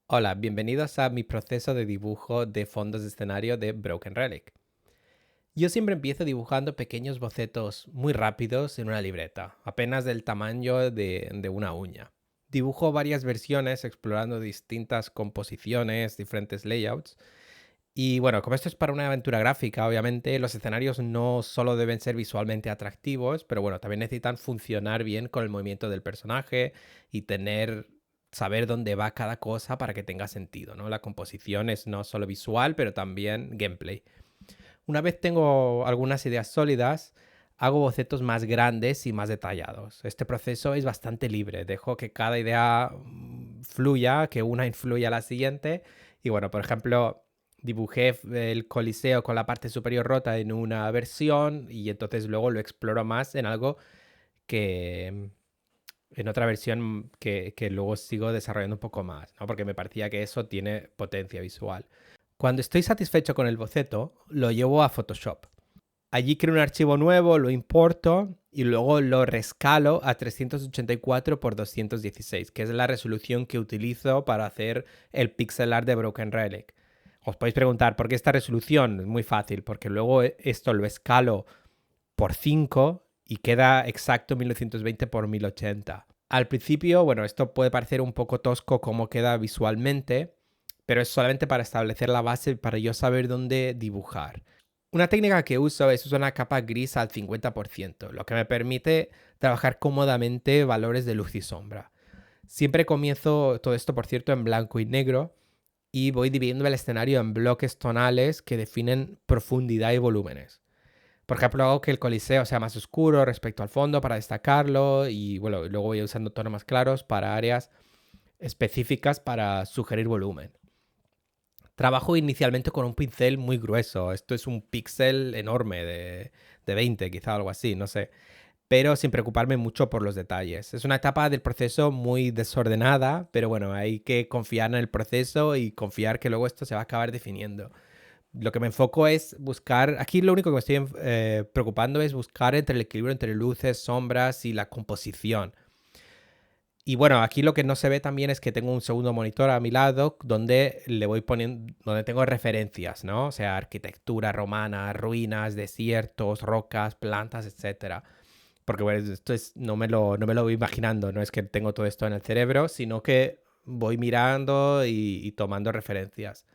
Hola, bienvenidos a mi proceso de dibujo de fondos de escenario de Broken Relic. Yo siempre empiezo dibujando pequeños bocetos muy rápidos en una libreta, apenas del tamaño de una uña. Dibujo varias versiones explorando distintas composiciones, diferentes layouts. Y bueno, como esto es para una aventura gráfica, obviamente los escenarios no solo deben ser visualmente atractivos, pero bueno, también necesitan funcionar bien con el movimiento del personaje y saber dónde va cada cosa para que tenga sentido, ¿no? La composición es no solo visual, pero también gameplay. Una vez tengo algunas ideas sólidas, hago bocetos más grandes y más detallados. Este proceso es bastante libre, dejo que cada idea fluya, que una influya a la siguiente. Y bueno, por ejemplo, dibujé el Coliseo con la parte superior rota en una versión y entonces luego lo exploro más en algo que en otra versión que luego sigo desarrollando un poco más, ¿no? Porque me parecía que eso tiene potencia visual. Cuando estoy satisfecho con el boceto, lo llevo a Photoshop. Allí creo un archivo nuevo, lo importo y luego lo rescalo a 384 por 216, que es la resolución que utilizo para hacer el pixel art de Broken Relic. Os podéis preguntar, ¿por qué esta resolución? Es muy fácil, porque luego esto lo escalo por 5 y queda exacto 1920 por 1080. Al principio, bueno, esto puede parecer un poco tosco como queda visualmente, pero es solamente para establecer la base para yo saber dónde dibujar. Una técnica que uso es usar una capa gris al 50%, lo que me permite trabajar cómodamente valores de luz y sombra. Siempre comienzo todo esto, por cierto, en blanco y negro y voy dividiendo el escenario en bloques tonales que definen profundidad y volúmenes. Por ejemplo, hago que el coliseo sea más oscuro respecto al fondo para destacarlo y bueno, luego voy usando tonos más claros para áreas específicas para sugerir volumen. Trabajo inicialmente con un pincel muy grueso. Esto es un píxel enorme de 20, quizá algo así, no sé. Pero sin preocuparme mucho por los detalles. Es una etapa del proceso muy desordenada, pero bueno, hay que confiar en el proceso y confiar que luego esto se va a acabar definiendo. Lo que me enfoco es buscar, aquí lo único que me estoy preocupando es buscar entre el equilibrio entre luces, sombras y la composición. Y bueno, aquí lo que no se ve también es que tengo un segundo monitor a mi lado donde le voy poniendo, donde tengo referencias, ¿no? O sea, arquitectura romana, ruinas, desiertos, rocas, plantas, etcétera. Porque bueno, esto es, no me lo voy imaginando, no es que tengo todo esto en el cerebro, sino que voy mirando y tomando referencias.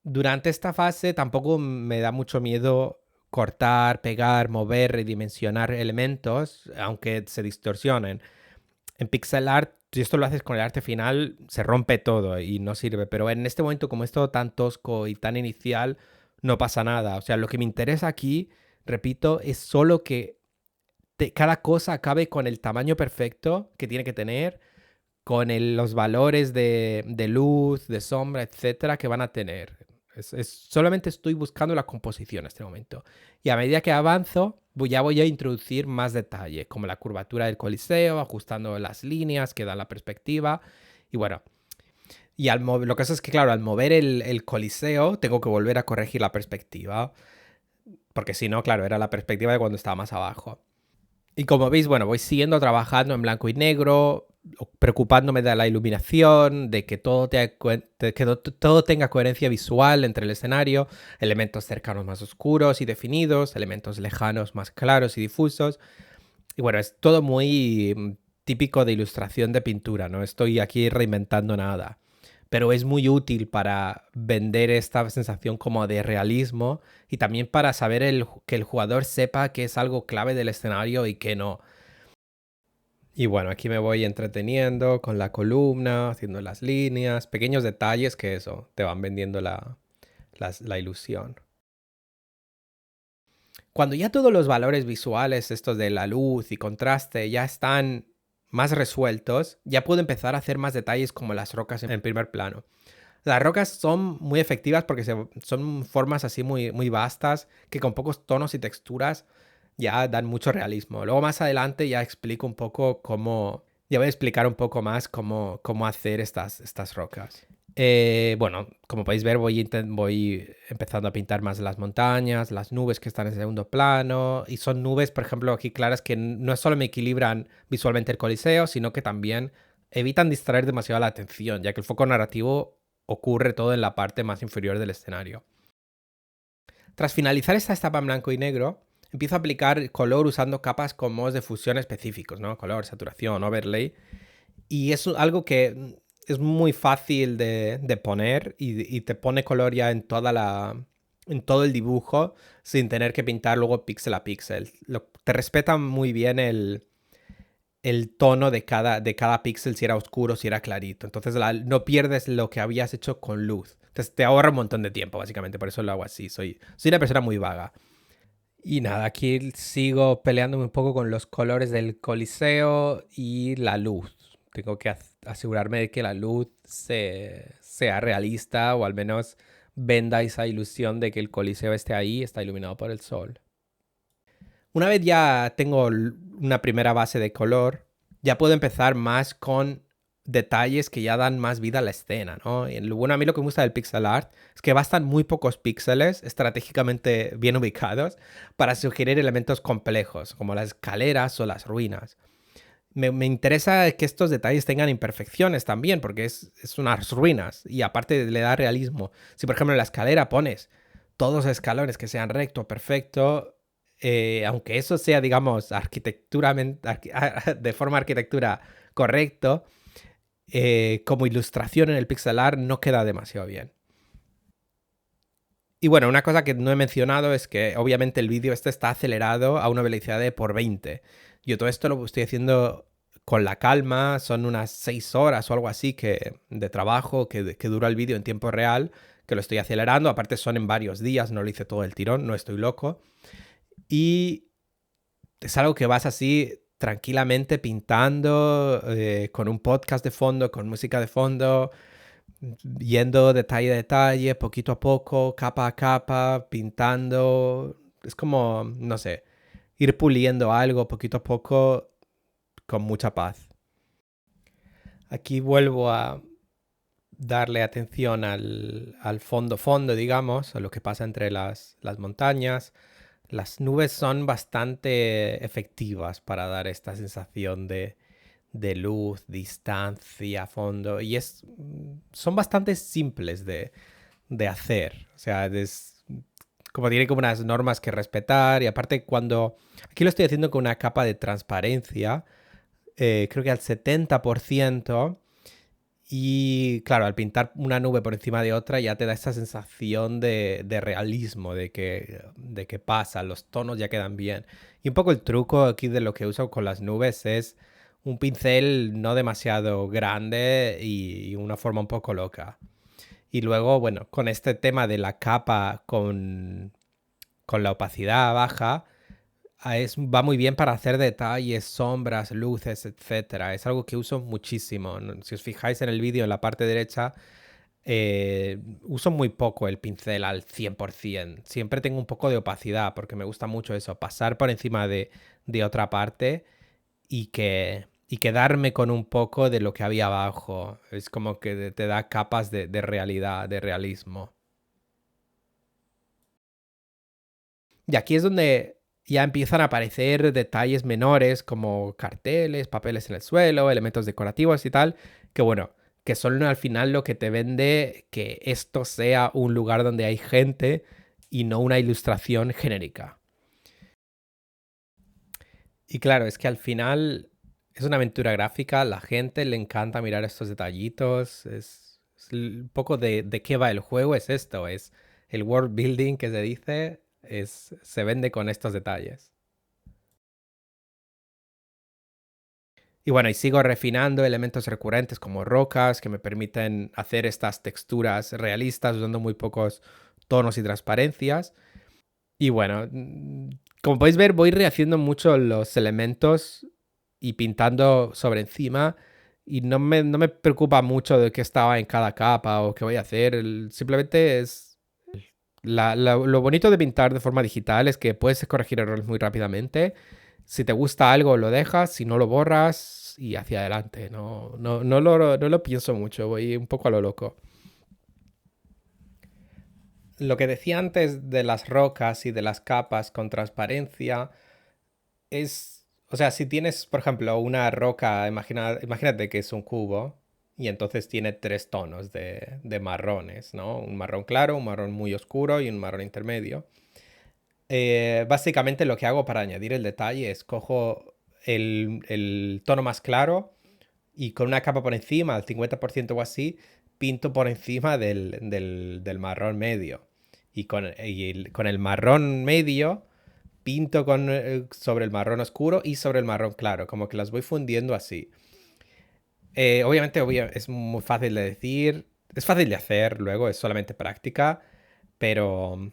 Durante esta fase tampoco me da mucho miedo cortar, pegar, mover, redimensionar elementos, aunque se distorsionen. En pixel art, si esto lo haces con el arte final, se rompe todo y no sirve. Pero en este momento, como es todo tan tosco y tan inicial, no pasa nada. O sea, lo que me interesa aquí, repito, es solo que cada cosa acabe con el tamaño perfecto que tiene que tener, con los valores de luz, de sombra, etcétera, que van a tener. Solamente estoy buscando la composición en este momento. Y a medida que avanzo, ya voy a introducir más detalle, como la curvatura del coliseo, ajustando las líneas que dan la perspectiva. Y bueno, lo que pasa es que, claro, al mover el coliseo, tengo que volver a corregir la perspectiva. Porque si no, claro, era la perspectiva de cuando estaba más abajo. Y como veis, bueno, voy siguiendo trabajando en blanco y negro, preocupándome de la iluminación, de que todo tenga coherencia visual entre el escenario, elementos cercanos más oscuros y definidos, elementos lejanos más claros y difusos. Y bueno, es todo muy típico de ilustración de pintura, no estoy aquí reinventando nada. Pero es muy útil para vender esta sensación como de realismo y también para saber que el jugador sepa que es algo clave del escenario y que no. Y bueno, aquí me voy entreteniendo con la columna, haciendo las líneas, pequeños detalles que eso, te van vendiendo la ilusión. Cuando ya todos los valores visuales, estos de la luz y contraste, ya están más resueltos, ya puedo empezar a hacer más detalles como las rocas en primer plano. Las rocas son muy efectivas porque son formas así muy, muy vastas que con pocos tonos y texturas ya dan mucho realismo. Luego más adelante ya explico un poco ya voy a explicar un poco más cómo hacer estas rocas. Bueno, como podéis ver, voy empezando a pintar más las montañas, las nubes que están en segundo plano. Y son nubes, por ejemplo, aquí claras que no solo me equilibran visualmente el coliseo, sino que también evitan distraer demasiado la atención, ya que el foco narrativo ocurre todo en la parte más inferior del escenario. Tras finalizar esta etapa en blanco y negro, empiezo a aplicar color usando capas con modos de fusión específicos, ¿no? Color, saturación, overlay. Y es algo que es muy fácil de poner y te pone color ya en en todo el dibujo sin tener que pintar luego píxel a píxel. Te respeta muy bien el tono de cada píxel, si era oscuro, si era clarito. Entonces no pierdes lo que habías hecho con luz. Entonces te ahorra un montón de tiempo, básicamente. Por eso lo hago así. Soy una persona muy vaga. Y nada, aquí sigo peleándome un poco con los colores del Coliseo y la luz. Tengo que asegurarme de que la luz sea realista o al menos venda esa ilusión de que el Coliseo esté ahí, está iluminado por el sol. Una vez ya tengo una primera base de color, ya puedo empezar más con detalles que ya dan más vida a la escena, ¿no? Y bueno, a mí lo que me gusta del pixel art es que bastan muy pocos píxeles estratégicamente bien ubicados para sugerir elementos complejos, como las escaleras o las ruinas. Me interesa que estos detalles tengan imperfecciones también, porque es unas ruinas y aparte le da realismo. Si por ejemplo en la escalera pones todos los escalones que sean recto, perfecto, aunque eso sea, digamos, de forma arquitectura correcto, como ilustración en el pixel art no queda demasiado bien. Y bueno, una cosa que no he mencionado es que obviamente el vídeo este está acelerado a una velocidad de por 20. Yo todo esto lo estoy haciendo con la calma, son unas 6 horas o algo así de trabajo que dura el vídeo en tiempo real, que lo estoy acelerando, aparte son en varios días, no lo hice todo el tirón, no estoy loco. Y es algo que vas así tranquilamente pintando, con un podcast de fondo, con música de fondo, yendo detalle a detalle, poquito a poco, capa a capa, pintando. Es como, no sé, ir puliendo algo poquito a poco con mucha paz. Aquí vuelvo a darle atención al fondo, digamos, a lo que pasa entre las montañas. Las nubes son bastante efectivas para dar esta sensación de luz, distancia, fondo. Y son bastante simples de hacer. O sea, como tiene como unas normas que respetar. Y aparte aquí lo estoy haciendo con una capa de transparencia, creo que al 70%. Y claro, al pintar una nube por encima de otra ya te da esa sensación de realismo, de que pasa, los tonos ya quedan bien. Y un poco el truco aquí de lo que uso con las nubes es un pincel no demasiado grande y una forma un poco loca. Y luego, bueno, con este tema de la capa con la opacidad baja, va muy bien para hacer detalles, sombras, luces, etcétera. Es algo que uso muchísimo. Si os fijáis en el vídeo en la parte derecha, uso muy poco el pincel al 100%. Siempre tengo un poco de opacidad porque me gusta mucho eso, pasar por encima de otra parte y quedarme con un poco de lo que había abajo. Es como que te da capas de realidad, de realismo. Y aquí es donde ya empiezan a aparecer detalles menores como carteles, papeles en el suelo, elementos decorativos y tal, que bueno, que son al final lo que te vende que esto sea un lugar donde hay gente y no una ilustración genérica. Y claro, es que al final es una aventura gráfica, a la gente le encanta mirar estos detallitos, es un poco de qué va el juego, es esto, es el world building que se dice, se vende con estos detalles. Y bueno, y sigo refinando elementos recurrentes como rocas que me permiten hacer estas texturas realistas usando muy pocos tonos y transparencias. Y bueno, como podéis ver, voy rehaciendo mucho los elementos y pintando sobre encima. Y no me preocupa mucho de qué estaba en cada capa o qué voy a hacer. Simplemente es... lo bonito de pintar de forma digital es que puedes corregir errores muy rápidamente. Si te gusta algo, lo dejas. Si no, lo borras y hacia adelante. No lo pienso mucho. Voy un poco a lo loco. Lo que decía antes de las rocas y de las capas con transparencia es O sea, si tienes, por ejemplo, una roca, imagínate que es un cubo y entonces tiene tres tonos de marrones, ¿no? Un marrón claro, un marrón muy oscuro y un marrón intermedio. Básicamente lo que hago para añadir el detalle es cojo el tono más claro y con una capa por encima, al 50% o así, pinto por encima del marrón medio. Con el marrón medio pinto sobre el marrón oscuro y sobre el marrón claro, como que las voy fundiendo así. Obviamente es muy fácil de decir, es fácil de hacer luego, es solamente práctica, pero,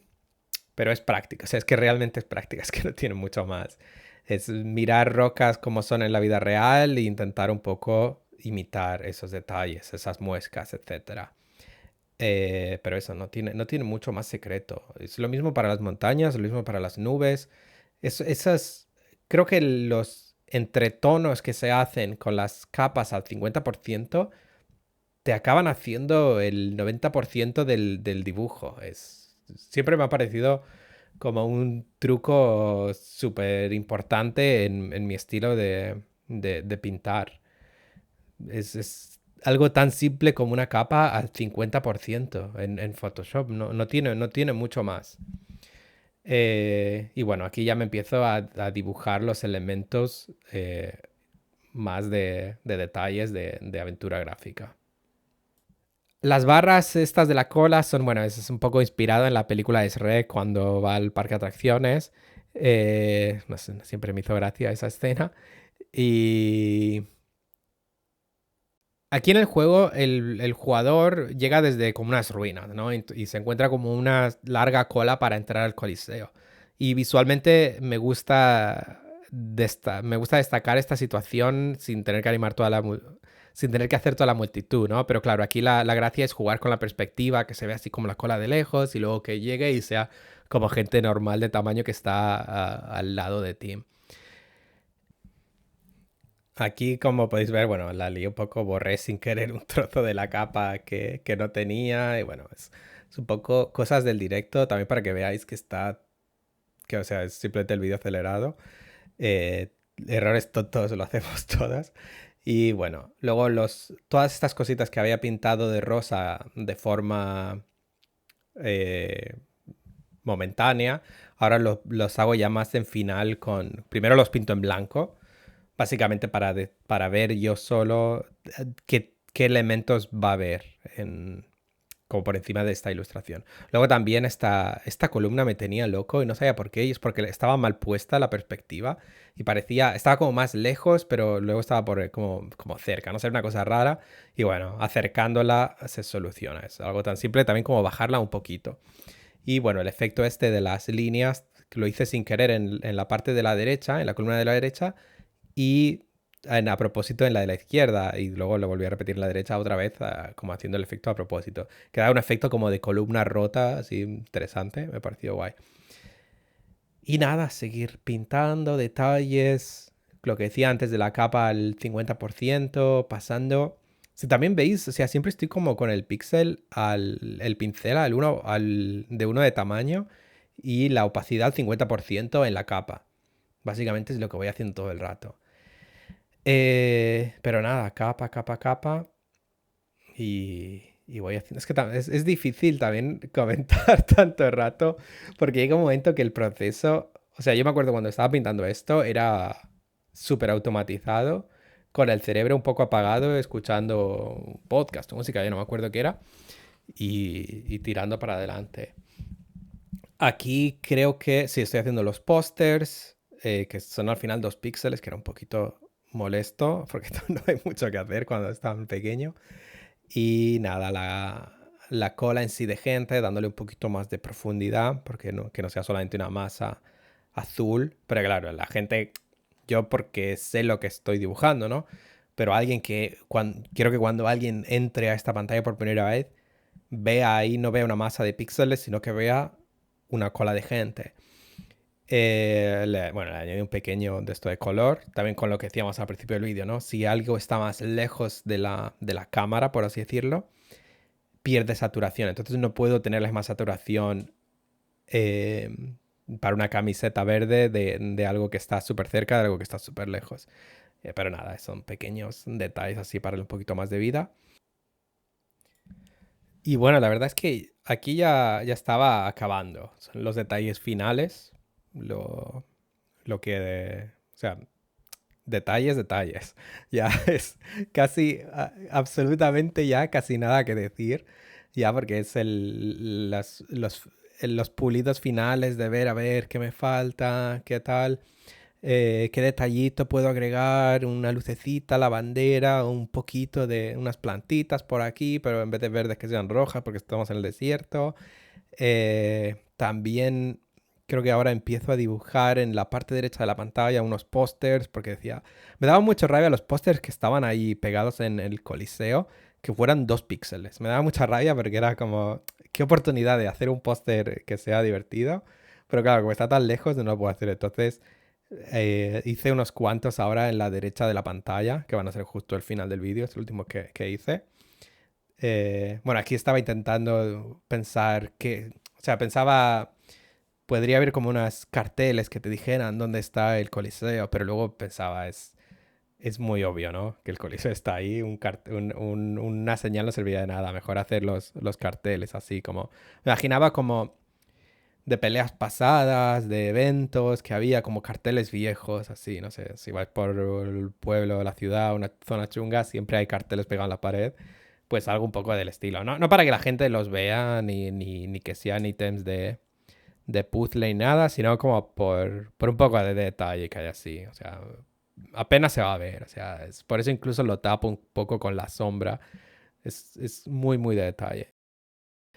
pero es práctica, o sea, es que realmente es práctica, es que no tiene mucho más. Es mirar rocas como son en la vida real e intentar un poco imitar esos detalles, esas muescas, etcétera. Pero eso no tiene mucho más secreto. Es lo mismo para las montañas, lo mismo para las nubes. Esas, creo que los entretonos que se hacen con las capas al 50% te acaban haciendo el 90% del dibujo. Siempre me ha parecido como un truco súper importante en mi estilo de pintar. Es algo tan simple como una capa al 50% en Photoshop. No tiene mucho más. Y bueno, aquí ya me empiezo a dibujar los elementos más de detalles de aventura gráfica. Las barras estas de la cola son, bueno, es un poco inspirado en la película de Shrek cuando va al parque de atracciones. No sé, siempre me hizo gracia esa escena. Y aquí en el juego el jugador llega desde como unas ruinas, ¿no? Y se encuentra como una larga cola para entrar al Coliseo. Y visualmente me gusta destacar esta situación sin tener que animar sin tener que hacer toda la multitud, ¿no? Pero claro, aquí la gracia es jugar con la perspectiva, que se ve así como la cola de lejos y luego que llegue y sea como gente normal de tamaño que está al lado de ti. Aquí, como podéis ver, bueno, la lié un poco, borré sin querer un trozo de la capa que no tenía. Y bueno, es un poco cosas del directo, también para que veáis que o sea, es simplemente el vídeo acelerado. Errores tontos lo hacemos todas. Y bueno, luego todas estas cositas que había pintado de rosa de forma eh, momentánea, ahora los hago ya más en final primero los pinto en blanco básicamente para ver yo solo qué elementos va a haber como por encima de esta ilustración. Luego también esta columna me tenía loco y no sabía por qué, y es porque estaba mal puesta la perspectiva y estaba como más lejos, pero luego estaba como cerca, no sé, una cosa rara. Y bueno, acercándola se soluciona. Es algo tan simple también como bajarla un poquito. Y bueno, el efecto este de las líneas, que lo hice sin querer en la parte de la derecha, en la columna de la derecha, y a propósito en la de la izquierda y luego lo volví a repetir en la derecha otra vez como haciendo el efecto a propósito. Queda un efecto como de columna rota, así interesante, me pareció guay. Y nada, seguir pintando detalles, lo que decía antes de la capa al 50%, pasando. Si también veis, o sea, siempre estoy como con el píxel, el pincel de uno de tamaño y la opacidad al 50% en la capa. Básicamente es lo que voy haciendo todo el rato. Pero nada, capa, capa, capa. Y voy haciendo. Es que es difícil también comentar tanto rato. Porque llega un momento que el proceso. O sea, yo me acuerdo cuando estaba pintando esto, era súper automatizado. Con el cerebro un poco apagado, escuchando un podcast, música, yo no me acuerdo qué era. Y tirando para adelante. Aquí creo que sí estoy haciendo los pósters, que son al final 2 píxeles, que era un poquito molesto, porque no hay mucho que hacer cuando es tan pequeño. Y nada, la cola en sí de gente, dándole un poquito más de profundidad, porque que no sea solamente una masa azul. Pero claro, la gente, yo porque sé lo que estoy dibujando, ¿no? Pero quiero que cuando alguien entre a esta pantalla por primera vez, vea ahí, no vea una masa de píxeles, sino que vea una cola de gente. Bueno, le añadí un pequeño de esto de color, también con lo que decíamos al principio del vídeo, ¿no? Si algo está más lejos de la cámara, por así decirlo, pierde saturación. Entonces no puedo tener la misma saturación para una camiseta verde de algo que está súper cerca, de algo que está súper lejos. Pero nada, son pequeños detalles así para darle un poquito más de vida. Y bueno, la verdad es que aquí ya estaba acabando. Son los detalles finales. Lo, lo que... O sea, detalles. Ya es casi, absolutamente ya casi nada que decir. Ya porque es los pulidos finales de ver a ver qué me falta, qué tal. Qué detallito puedo agregar, una lucecita, la bandera, un poquito de unas plantitas por aquí, pero en vez de verdes que sean rojas porque estamos en el desierto. También creo que ahora empiezo a dibujar en la parte derecha de la pantalla unos pósters porque decía, me daba mucha rabia los pósters que estaban ahí pegados en el Coliseo, que fueran 2 píxeles. Me daba mucha rabia porque era como, qué oportunidad de hacer un póster que sea divertido. Pero claro, como está tan lejos, no lo puedo hacer. Entonces hice unos cuantos ahora en la derecha de la pantalla, que van a ser justo el final del vídeo, es el último que hice. Bueno, aquí estaba intentando pensar que, o sea, pensaba, podría haber como unos carteles que te dijeran dónde está el Coliseo, pero luego pensaba, es muy obvio, ¿no? Que el Coliseo está ahí, una señal no serviría de nada, mejor hacer los carteles así como, me imaginaba como de peleas pasadas, de eventos que había como carteles viejos, así, no sé, si vas por el pueblo, la ciudad, una zona chunga, siempre hay carteles pegados en la pared, pues algo un poco del estilo, ¿no? No para que la gente los vea, ni que sean ítems de puzzle y nada, sino como por un poco de detalle que hay así, o sea, apenas se va a ver, o sea, por eso incluso lo tapo un poco con la sombra, es muy, muy de detalle.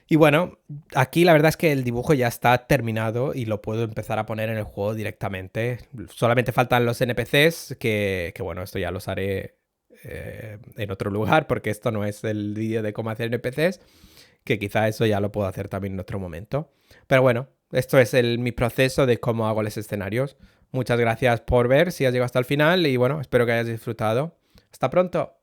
Y bueno, aquí la verdad es que el dibujo ya está terminado y lo puedo empezar a poner en el juego directamente. Solamente faltan los NPCs, que bueno, esto ya los haré en otro lugar porque esto no es el vídeo de cómo hacer NPCs, que quizá eso ya lo puedo hacer también en otro momento. Pero bueno, esto es mi proceso de cómo hago los escenarios. Muchas gracias por ver, si has llegado hasta el final y bueno, espero que hayas disfrutado. Hasta pronto.